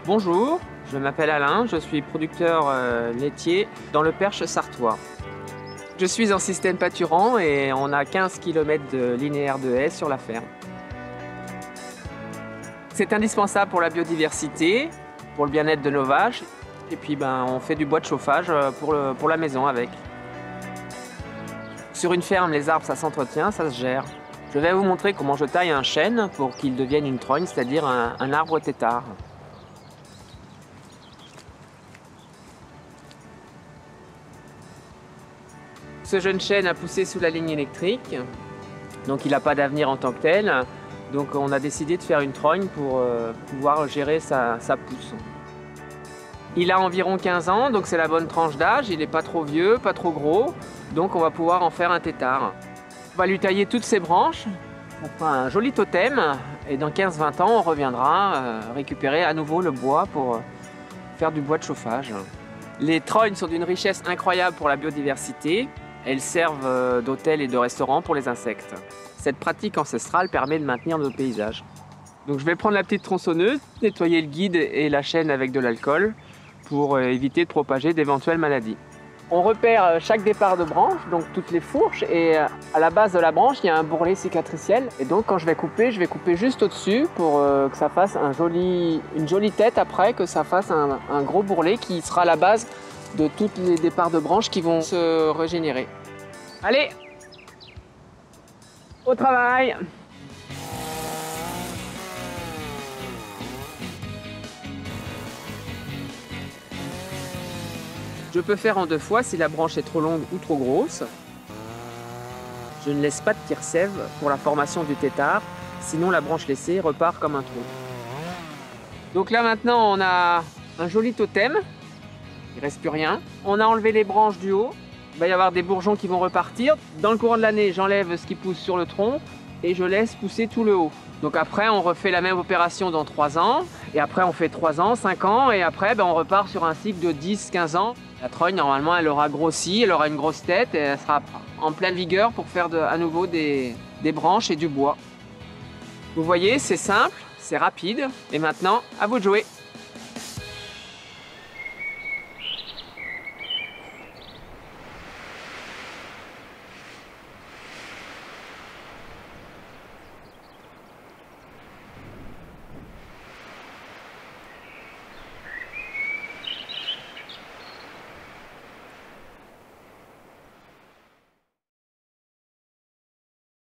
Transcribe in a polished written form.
Bonjour, je m'appelle Alain, je suis producteur laitier dans le Perche sartois. Je suis en système pâturant et on a 15 km de linéaire de haies sur la ferme. C'est indispensable pour la biodiversité, pour le bien-être de nos vaches et puis on fait du bois de chauffage pour la maison avec. Sur une ferme, les arbres ça s'entretient, ça se gère. Je vais vous montrer comment je taille un chêne pour qu'il devienne une trogne, c'est-à-dire un arbre tétard. Ce jeune chêne a poussé sous la ligne électrique, donc il n'a pas d'avenir en tant que tel. Donc on a décidé de faire une trogne pour pouvoir gérer sa pousse. Il a environ 15 ans, donc c'est la bonne tranche d'âge, il n'est pas trop vieux, pas trop gros, donc on va pouvoir en faire un tétard. On va lui tailler toutes ses branches, on fera un joli totem, et dans 15-20 ans on reviendra récupérer à nouveau le bois pour faire du bois de chauffage. Les trognes sont d'une richesse incroyable pour la biodiversité. Elles servent d'hôtel et de restaurant pour les insectes. Cette pratique ancestrale permet de maintenir nos paysages. Donc je vais prendre la petite tronçonneuse, nettoyer le guide et la chaîne avec de l'alcool pour éviter de propager d'éventuelles maladies. On repère chaque départ de branche, donc toutes les fourches, et à la base de la branche, il y a un bourrelet cicatriciel. Et donc quand je vais couper juste au-dessus pour que ça fasse une jolie tête après, que ça fasse un gros bourrelet qui sera la base de tous les départs de branches qui vont se régénérer. Allez, au travail! Je peux faire en 2 fois si la branche est trop longue ou trop grosse. Je ne laisse pas de tire-sève pour la formation du tétard, sinon la branche laissée repart comme un trou. Donc là maintenant on a un joli totem. Il ne reste plus rien. On a enlevé les branches du haut. Il va y avoir des bourgeons qui vont repartir. Dans le courant de l'année, j'enlève ce qui pousse sur le tronc et je laisse pousser tout le haut. Donc après, on refait la même opération dans 3 ans. Et après, on fait 3 ans, 5 ans. Et après, on repart sur un cycle de 10-15 ans. La trogne, normalement, elle aura grossi, elle aura une grosse tête et elle sera en pleine vigueur pour faire à nouveau des branches et du bois. Vous voyez, c'est simple, c'est rapide. Et maintenant, à vous de jouer.